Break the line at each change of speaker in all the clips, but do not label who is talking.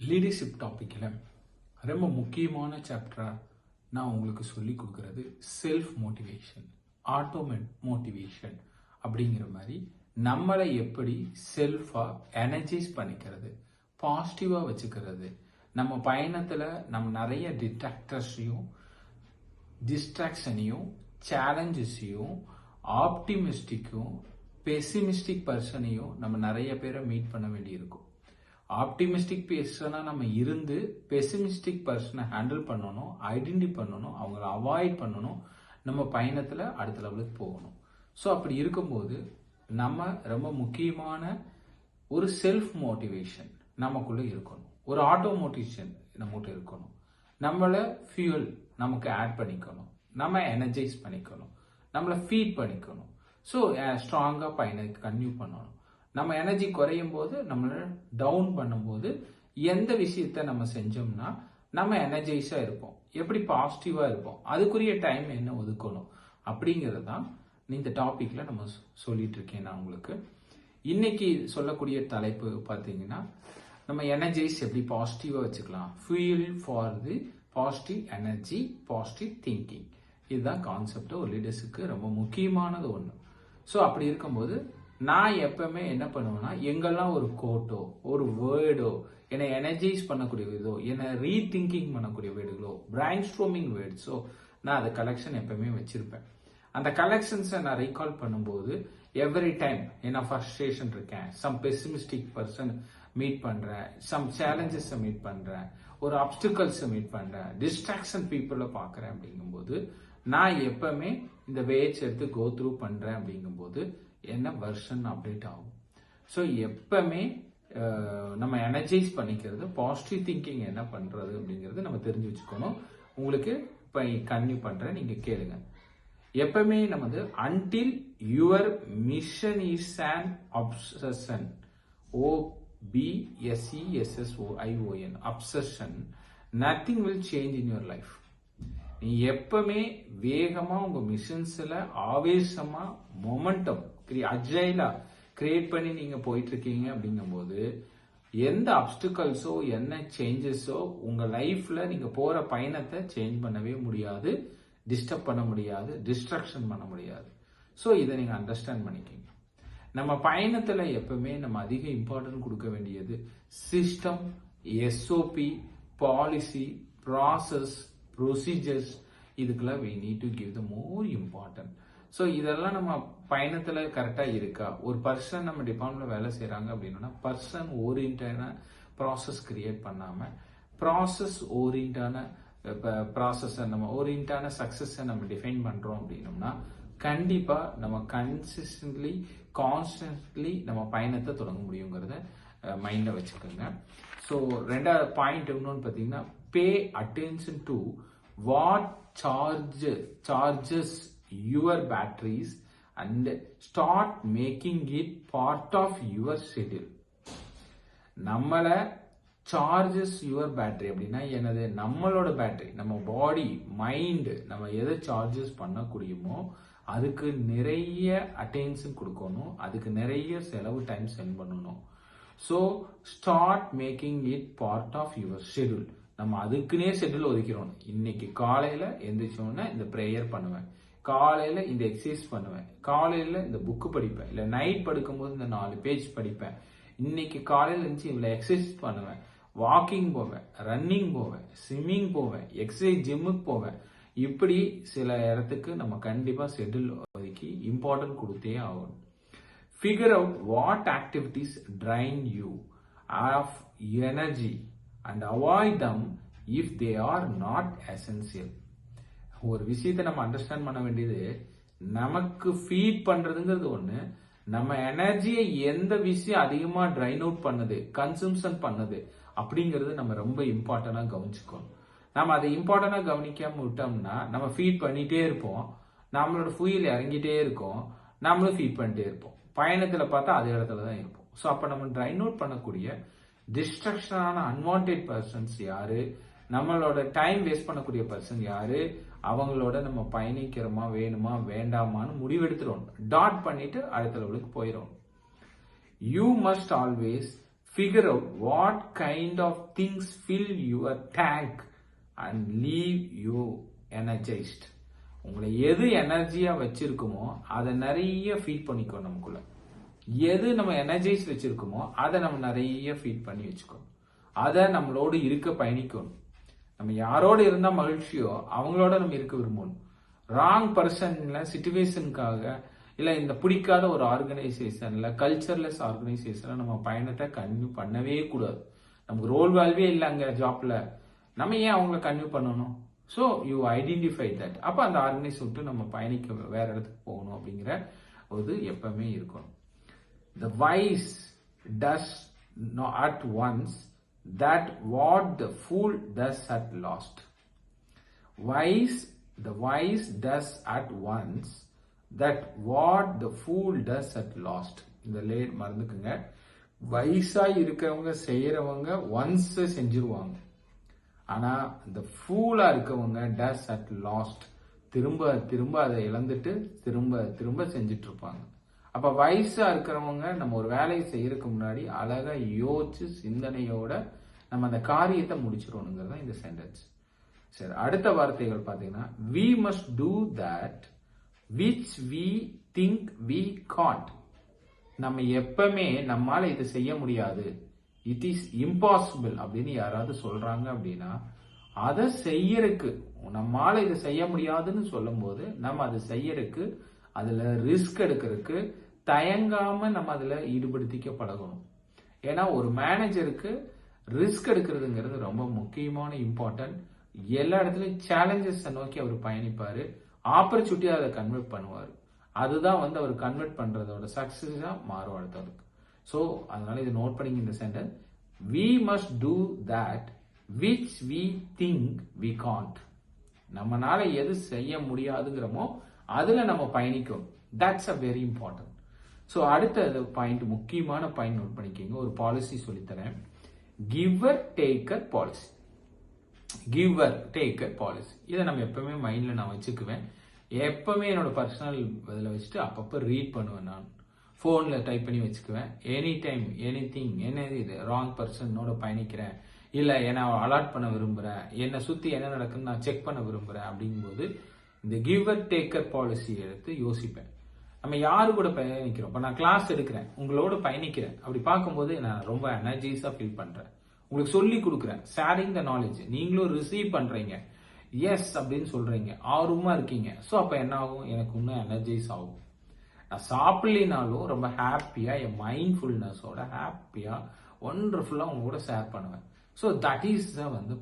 Leadership டாப்பிக்கில் ரொம்ப முக்கியமான சாப்டராக நான் உங்களுக்கு சொல்லி கொடுக்குறது செல்ஃப் மோட்டிவேஷன், மோட்டிவேஷன் அப்படிங்கிற மாதிரி நம்மளை எப்படி செல்ஃபாக எனர்ஜைஸ் பண்ணிக்கிறது, பாசிட்டிவாக வச்சுக்கிறது. நம்ம பயணத்தில் நம்ம நிறைய டிஸ்ட்ராக்ஷனையும் சேலஞ்சஸையும் ஆப்டிமிஸ்டிக்கும் பெசிமிஸ்டிக் பர்சனையும் நம்ம நிறைய பேரை மீட் பண்ண வேண்டியிருக்கும். ஆப்டிமிஸ்டிக் பர்சனா நம்ம இருந்து பெசிமிஸ்டிக் பர்சனை ஹேண்டில் பண்ணணும், ஐடென்டி பண்ணணும், அவங்கள அவாய்ட் பண்ணணும், நம்ம பயணத்தில் அடுத்த லெவலுக்கு போகணும். ஸோ அப்படி இருக்கும்போது நம்ம ரொம்ப முக்கியமான ஒரு செல்ஃப் மோட்டிவேஷன் நமக்குள்ளே இருக்கணும், ஒரு ஆட்டோ மோட்டிவேஷன் நம்மகிட்ட இருக்கணும், நம்மளை ஃபியூல் நமக்கு ஆட் பண்ணிக்கணும், நம்ம எனர்ஜைஸ் பண்ணிக்கணும், நம்மளை ஃபீட் பண்ணிக்கணும். ஸோ ஸ்ட்ராங்காக பயணம் கன்டினியூ பண்ணணும். நம்ம எனர்ஜி குறையும் போது, நம்மளை டவுன் பண்ணும்போது எந்த விஷயத்த நம்ம செஞ்சோம்னா நம்ம எனர்ஜைஸாக இருப்போம், எப்படி பாசிட்டிவாக இருப்போம், அதுக்குரிய டைம் என்ன ஒதுக்கணும் அப்படிங்கிறது தான் இந்த டாப்பிக்கில் நம்ம சொல்லிட்டு இருக்கேன். நான் உங்களுக்கு இன்னைக்கு சொல்லக்கூடிய தலைப்பு பார்த்தீங்கன்னா, நம்ம எனர்ஜைஸ் எப்படி பாசிட்டிவாக வச்சுக்கலாம், fuel for the positive energy, positive thinking. இதுதான் கான்செப்ட். ஒரு லீடர்ஸுக்கு ரொம்ப முக்கியமானது ஒன்று. ஸோ அப்படி இருக்கும்போது நான் எப்பவுமே என்ன பண்ணுவேன்னா, எங்கெல்லாம் ஒரு கோட்டோ ஒரு வேர்டோ என்னை எனர்ஜைஸ் பண்ணக்கூடிய விதோ, என்னை ரீதிங்கிங் பண்ணக்கூடிய வேர்டுகளோ, பிரைன் ஸ்ட்ரோமிங் வேர்ட்ஸோ, நான் அதை கலெக்ஷன் எப்பவுமே வச்சிருப்பேன். அந்த கலெக்ஷன்ஸை நான் ரீகால் பண்ணும்போது எவ்ரி டைம் என்ன ஃப்ரஸ்ட்ரேஷன் இருக்கேன், சம் பெசிமிஸ்டிக் பர்சன் மீட் பண்றேன், சம் சேலஞ்சஸை மீட் பண்றேன், ஒரு அப்டிகல்ஸை மீட் பண்றேன், டிஸ்ட்ராக்ஷன் பீப்புளை பார்க்குறேன் அப்படிங்கும்போது நான் எப்பவுமே இந்த வேர்ட்ஸ் எடுத்து கோ த்ரூ பண்றேன். அப்படிங்கும்போது என்ன வெர்ஷன் அப்டேட் ஆகும். ஸோ எப்பவுமே நம்ம எனர்ஜைஸ் பண்ணிக்கிறது, பாசிட்டிவ் திங்கிங் என்ன பண்றது அப்படிங்கிறது நம்ம தெரிஞ்சு வச்சுக்கணும். உங்களுக்கு இப்போ கன்டினியூ பண்றேன், நீங்க கேளுங்க. எப்பவுமே நம்ம until your mission is an obsession, OBSESSOION, obsession, nothing will change in your life. நீ எப்பவுமே வேகமா உங்க மிஷன்ஸ்ல ஆவேசமா மொமெண்டம் அஜைலா கிரியேட் பண்ணி நீங்க போயிட்டு இருக்கீங்க அப்படிங்கும்போது எந்த அப்டிகல்ஸோ என்ன சேஞ்சஸோ உங்க லைஃப்ல நீங்க போற பயணத்தை சேஞ்ச் பண்ணவே முடியாது, டிஸ்டர்ப் பண்ண முடியாது, டிஸ்ட்ராக்ஷன் பண்ண முடியாது. ஸோ இதை நீங்க அண்டர்ஸ்டாண்ட் பண்ணிக்கிங்க. நம்ம பயணத்துல எப்பவுமே நம்ம அதிக இம்பார்ட்டன்ட் கொடுக்க வேண்டியது system, SOP, policy, process, procedures. இதுக்கெல்லாம் we need to give the more important. So இதெல்லாம் நம்ம பயணத்துல கரெக்டா இருக்கா? ஒரு பர்சன் நம்ம டிபார்ட்மெண்ட்ல வேலை செய்யறாங்க அப்படின்னா பர்சன் ஓரியன்டான ப்ராசஸ் கிரியேட் பண்ணாம ப்ராசஸ் ஓரியன்டான நம்ம ஓரியன்டான சக்சஸை நம்ம டிஃபைன் பண்றோம் அப்படின்னோம்னா கண்டிப்பா நம்ம கன்சிஸ்டன்ட்லி கான்ஸ்டன்ட்லி நம்ம பயணத்தை தொடங்க முடியுங்கிறத மைண்ட்ல வச்சுக்கோங்க. ஸோ ரெண்டாவது பாயிண்ட் இன்னொன்னு பார்த்தீங்கன்னா, pay attention to what charges your batteries and start making it part of your schedule. நம்மள சார்ஜஸ் யுவர் பேட்டரி அப்படின்னா என்னது? நம்மளோட பேட்டரி, நம்ம பாடி, மைண்ட், நம்ம எதை சார்ஜஸ் பண்ணக்கூடியமோ அதுக்கு நிறைய அட்டென்ஷன் கொடுக்கணும், அதுக்கு நிறைய செலவு டைம் ஸ்பெண்ட் பண்ணணும். So start making it part of your schedule. நம்ம அதுக்குன்னே ஷெட்யூல் ஒதுக்கிறோம். இன்னைக்கு காலையில எந்திரிச்சோன்னா இந்த ப்ரேயர் பண்ணுவேன், காலையில இந்த எக்ஸசைஸ் பண்ணுவேன், காலையில இந்த புக்கு படிப்பேன், இல்லை நைட் படுக்கும்போது இந்த 4 பேஜ் படிப்பேன், இன்னைக்கு காலையில இருந்துச்சு இவ்வளோ எக்ஸசைஸ் பண்ணுவேன், வாக்கிங் போவேன், ரன்னிங் போவேன், ஸ்விம்மிங் போவேன், எக்ஸசைஸ் ஜிம்முக்கு போவேன். இப்படி சில இடத்துக்கு நம்ம கண்டிப்பா ஷெட்யூல் ஒதுக்கி இம்பார்ட்டன்ட் கொடுத்தே ஆகணும். Figure out what activities drain you of energy and avoid them if they are not essential. ஒரு விஷயத்தை நம்ம அண்டர்ஸ்டாண்ட் பண்ண வேண்டியது, நமக்கு ஃபீட் பண்றதுங்கிறது ஒண்ணு, நம்ம எனர்ஜியை எந்த விஷயம் அதிகமா ட்ரைன் அவுட் பண்ணுது, கன்சம்ஷன் பண்ணுது அப்படிங்கிறது நம்ம ரொம்ப இம்பார்ட்டன்டா கவனிச்சுக்கணும். நம்ம அதை இம்பார்ட்டன்டா கவனிக்காம விட்டோம்னா நம்ம ஃபீட் பண்ணிட்டே இருப்போம், நம்மளோட ஃபுயில் இறங்கிட்டே இருக்கும், நம்மளும் ஃபீட் பண்ணிட்டே இருப்போம், பயணத்துல பார்த்தா அதே இடத்துல தான் இருப்போம். ஸோ அப்ப நம்ம ட்ரைன் அவுட் பண்ணக்கூடிய டிஸ்ட்ராக்ஷனான அன்வான்டட் பர்சன்ஸ் யாரு, நம்மளோட டைம் வேஸ்ட் பண்ணக்கூடிய பர்சன் யாரு, அவங்களோட நம்ம பயணிக்கிறோமா வேணுமா வேண்டாமான்னு முடிவெடுத்துரும், டாட் பண்ணிட்டு அடுத்த லெவலுக்கு போயிடும். You must always figure out what kind of things fill your tank and leave you energized. உங்களை எது எனர்ஜியா வச்சிருக்குமோ அதை நிறைய ஃபீட் பண்ணிக்கோ. நமக்குள்ள எது நம்ம எனர்ஜைஸ் வச்சிருக்கோமோ அதை நம்ம நிறைய ஃபீட் பண்ணி வச்சுக்கணும். அதை நம்மளோடு இருக்க பயணிக்கணும். நம்ம யாரோட இருந்தா மகிழ்ச்சியோ அவங்களோட நம்ம இருக்க விரும்பணும். ராங் பர்சன்ல சிச்சுவேஷனுக்காக இல்ல இந்த பிடிக்காத ஒரு ஆர்கனைசேஷன்ல கல்ச்சர்லெஸ் ஆர்கனைசேஷன்ல நம்ம பயணத்தை கன்வியூ பண்ணவே கூடாது. நமக்கு ரோல் வேல்வே இல்லை அங்க ஜாப்ல, நம்ம ஏன் அவங்கள கன்வியூ பண்ணணும்? So you identify that. அப்ப அந்த ஆர்கனைஸ் விட்டு நம்ம பயணிக்க வேற இடத்துக்கு போகணும் அப்படிங்கிற ஒரு எப்பவுமே இருக்கணும். The wise does not at once that what the fool does at last. The wise does at once that what the fool does at last. இந்த லேட் மறந்துக்குங்க. வயசா இருக்கிறவங்க செய்யறவங்க ஒன்ஸ் செஞ்சிருவாங்க. ஆனா இந்த ஃபூலா இருக்கவங்க டஸ் அட் லாஸ்ட், திரும்ப திரும்ப அதை இழந்துட்டு திரும்ப திரும்ப செஞ்சுட்டு இருப்பாங்க. அப்ப வயசா இருக்கிறவங்க நம்ம ஒரு வேலையை செய்யறதுக்கு முன்னாடி அழகா யோசிச்சு சிந்தனையோட நம்ம அந்த காரியத்தை முடிச்சிடணுங்கிறது இந்த சென்டென்ஸ். சரி, அடுத்த வார்த்தைகள் பாத்தீங்கன்னா we must do that which we think we can't. நம்ம எப்பவுமே நம்மால இதை செய்ய முடியாது, இட் இஸ் இம்பாசிபிள் அப்படின்னு யாராவது சொல்றாங்க அப்படின்னா அதை செய்யறதுக்கு, நம்மால இதை செய்ய முடியாதுன்னு சொல்லும் போது நம்ம அதை செய்யறதுக்கு, அதுல ரிஸ்க் எடுக்கிறதுக்கு தயங்காம நம்ம அதுல ஈடுபடுத்திக்க பழகணும். ஏன்னா ஒரு மேனேஜருக்கு ரிஸ்க் எடுக்கிறதுங்கிறது ரொம்ப முக்கியமான இம்பார்ட்டன்ட். எல்லா இடத்துலயும் சேலஞ்சஸ் நோக்கி அவர் பயணிப்பாரு, ஆப்பர்ச்சுனிட்டியா அதை கன்வெர்ட் பண்ணுவாரு. அதுதான் அவர் கன்வெர்ட் பண்றதோட சக்சஸா மாறும் அடுத்தவருக்கு. ஸோ அதனால இதை நோட் பண்ணிங்க இந்த sentence. we must do that which we think we can't. நம்மனால எது செய்ய முடியாதுங்கிறோமோ அதுல நம்ம பயணிக்கும். that's a very important. So அடுத்த பாயிண்ட், முக்கியமான பாயிண்ட் நோட் பண்ணிக்கோங்க. ஒரு பாலிசி சொல்லித்தரேன், giver taker policy. Giver taker policy இதை நம்ம எப்பவுமே மைண்ட்ல நான் வச்சுக்குவேன். எப்பவுமே என்னோட பர்சனல் இதில் வச்சுட்டு அப்பப்போ ரீட் பண்ணுவேன். நான் ஃபோனில் டைப் பண்ணி வச்சுக்குவேன். எனி டைம் எனி திங், என்ன இது ராங் பர்சனோட பயணிக்கிறேன், இல்லை என்ன அலாட் பண்ண விரும்புகிறேன், என்னை சுற்றி என்ன நடக்குன்னு நான் செக் பண்ண விரும்புகிறேன் அப்படிங்கும்போது இந்த கிவர் டேக்கர் பாலிசியை எடுத்து யோசிப்பேன். நம்ம யாரு கூட பயணிக்கிறோம்? இப்போ நான் கிளாஸ் எடுக்கிறேன், உங்களோட பயணிக்கிறேன், அப்படி பார்க்கும்போது நான் ரொம்ப எனர்ஜைஸாக ஃபீல் பண்ணுறேன். உங்களுக்கு சொல்லி கொடுக்குறேன், ஷேரிங் த நாலேஜ், நீங்களும் ரிசீவ் பண்ணுறீங்க, எஸ் அப்படின்னு சொல்றீங்க, ஆர்வமா இருக்கீங்க. ஸோ அப்போ என்ன ஆகும்? எனக்கு இன்னும் எனர்ஜைஸ் ஆகும். நான் சாப்பிடலினாலும் ரொம்ப ஹாப்பியா என் மைண்ட்ஃபுல்னஸோட ஹாப்பியா ஒண்டர்ஃபுல்லா உங்க கூட ஷேர் பண்ணுவேன். ஸோ தட் இஸ்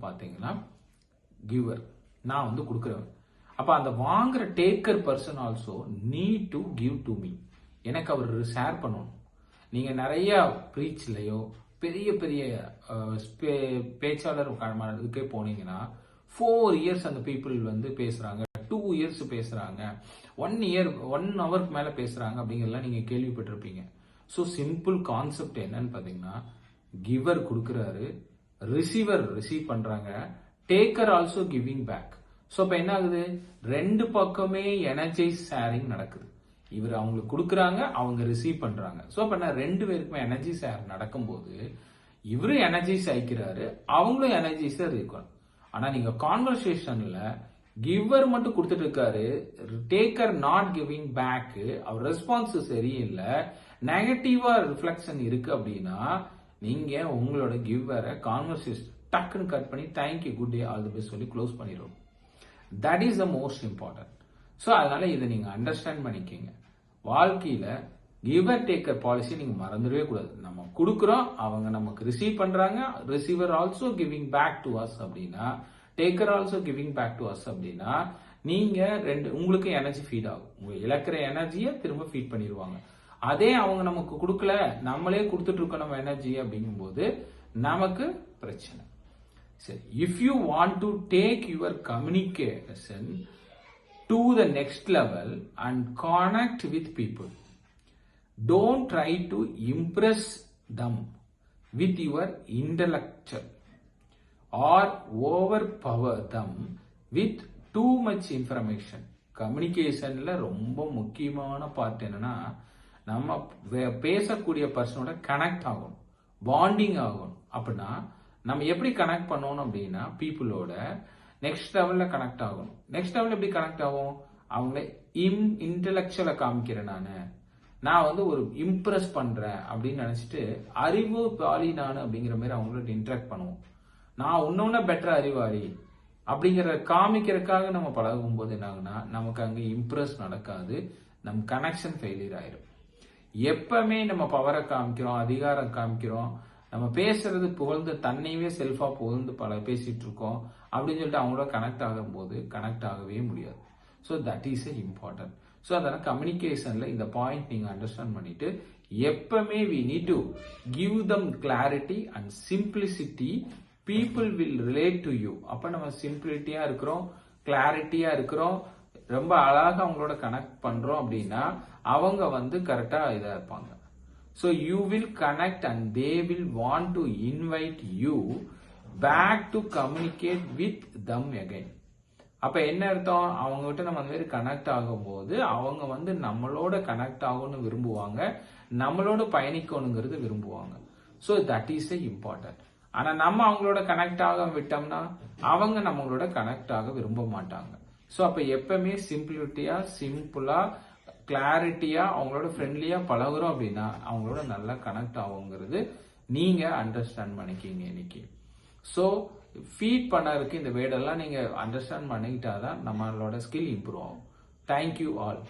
பாத்தீங்கன்னா கிவர், நான் கொடுக்குறேன். அப்ப அந்த வாங்குற taker person also need to give to me. எனக்கு அவர் ஷேர் பண்ணணும். நீங்க நிறைய ப்ரீச்லயோ பெரிய பெரிய பேச்சாளர் இதுக்கே போனீங்கன்னா 4 இயர்ஸ் அந்த பீப்புள் பேசுறாங்க, 2 இயர்ஸ் பேசுறாங்க, 1 இயர் 1 ஹவருக்கு மேல பேசுறாங்க அப்படிங்கறதெல்லாம் நீங்க கேள்விப்பட்டிருப்பீங்க. ஸோ சிம்பிள் கான்செப்ட் என்னன்னு பாத்தீங்கன்னா, கிவர் கொடுக்குறாரு, ரிசீவர் ரிசீவ் பண்றாங்க, taker also giving back. So இப்போ என்ன ஆகுது? 2 பக்கமே எனர்ஜைஸ் ஷேரிங் நடக்குது. இவர் அவங்களுக்கு கொடுக்குறாங்க, அவங்க ரிசீவ் பண்றாங்க. ஸோ இப்போ 2 பேருக்குமே எனர்ஜி ஷேர் நடக்கும்போது இவரு எனர்ஜைஸ் ஆயிக்கிறாரு, அவங்களும் எனர்ஜைஸா இருக்கணும். ஆனா நீங்க கான்வர்சேஷன்ல கிவர் மட்டும் கொடுத்துட்டு இருக்காரு, டேக்கர் நாட் கிவிங் பேக், அவர் ரெஸ்பான்ஸ் சரியில்லை, நெகட்டிவா ரிஃப்ளெக்ஷன் இருக்கு அப்படின்னா நீங்க உங்களோட கிவரை கான்வர்சேஷன் டக்குன்னு கட் பண்ணி thank you good day all the best சொல்லி க்ளோஸ் பண்ணிடுவோம். That is the most important. So அதனால இதை நீங்க அண்டர்ஸ்டாண்ட் பண்ணிக்கங்க. வாழ்க்கையில கிவர் டேக்கர் பாலிசி நீங்க மறந்துடவே கூடாது. நம்ம கொடுக்குறோம், அவங்க நமக்கு ரிசீவ் பண்றாங்க, receiver also giving back to us அப்படின்னா, taker also giving back to us அப்படின்னா நீங்க உங்களுக்கு எனர்ஜி ஃபீட் ஆகும். உங்க இழக்கிற எனர்ஜியை திரும்ப ஃபீட் பண்ணிடுவாங்க. அதே அவங்க நமக்கு கொடுக்கல, நம்மளே கொடுத்துட்டு இருக்கோம் நம்ம எனர்ஜி அப்படிங்கும்போது நமக்கு பிரச்சனை. சரி, if you want to take your communication to the next level and connect with people, don't try to impress them with your intellectual or overpower them with too much information. கம்யூனிகேஷன்ல ரொம்ப முக்கியமான part என்னன்னா, நம்ம பேசக்கூடிய பர்சனோட connect ஆகும். Bonding ஆகணும். அப்படின்னா நம்ம எப்படி கனெக்ட் பண்ணணும் அப்படின்னா பீப்புளோட நெக்ஸ்ட் லெவல்ல கனெக்ட் ஆகணும். நெக்ஸ்ட் லெவல் எப்படி கனெக்ட் ஆகும்? அவங்கள இன்டெலெக்சுவலை காமிக்கிறேன் நான் வந்து ஒரு இம்ப்ரெஸ் பண்றேன் அப்படின்னு நினைச்சிட்டு அறிவு பாலி நான் அப்படிங்கிற மாதிரி அவங்களோட இன்டராக்ட் பண்ணுவோம். நான் இன்னொன்னு பெட்டர் அறிவாளி அப்படிங்கிற காமிக்கிறதுக்காக நம்ம பழகும் போது என்ன ஆகுனா நமக்கு அங்க இம்ப்ரெஸ் நடக்காது, நம்ம கனெக்ஷன் ஃபெயிலியர் ஆயிரும். எப்பவுமே நம்ம பவரை காமிக்கிறோம், அதிகாரம் காமிக்கிறோம், நம்ம பேசுறது புகழ்ந்து தன்னையவே செல்ஃபா புகழ்ந்து பேசிட்டு இருக்கோம் அப்படின்னு சொல்லிட்டு அவங்களோட கனெக்ட் ஆகும் போது கனெக்ட் ஆகவே முடியாது. So that is important. So அதனால கம்யூனிகேஷன்ல இந்த பாயிண்ட் நீங்க அண்டர்ஸ்டாண்ட் பண்ணிட்டு எப்பவுமே we need to give them clarity and simplicity. People will relate to you. அப்ப நம்ம சிம்பிளிட்டியா இருக்கிறோம், கிளாரிட்டியா இருக்கிறோம், ரொம்ப அழகாக அவங்களோட கனெக்ட் பண்றோம் அப்படின்னா அவங்க வந்து கரெக்டா இதா இருப்பாங்க. So you will connect and they will want to invite you back to communicate with them again. அப்ப என்ன அர்த்தம்? அவங்க கிட்ட நம்ம அந்த மாதிரி கனெக்ட் ஆகும் போது அவங்க வந்து நம்மளோட கனெக்ட் ஆகணும்னு விரும்புவாங்க, நம்மளோட பயணிக்கணுங்கிறது விரும்புவாங்க. So that is important. ஆனா நம்ம அவங்களோட கனெக்ட் ஆக விட்டோம்னா அவங்க நம்மளோட கனெக்ட் ஆக விரும்ப மாட்டாங்க. ஸோ அப்ப எப்பவுமே சிம்பிளிட்டியா, சிம்பிளா, கிளாரிட்டியா, அவங்களோட ஃப்ரெண்ட்லியா பழகுறோம் அப்படின்னா அவங்களோட நல்லா கனெக்ட் ஆகுங்கிறது நீங்க அண்டர்ஸ்டாண்ட் பண்ணிக்கிங்க இன்னைக்கு. ஸோ ஃபீட் பண்ணறதுக்கு இந்த வேர்டெல்லாம் நீங்க அண்டர்ஸ்டாண்ட் பண்ணிக்கிட்டாதான் நம்மளோட ஸ்கில் இம்ப்ரூவ் ஆகும். Thank you all.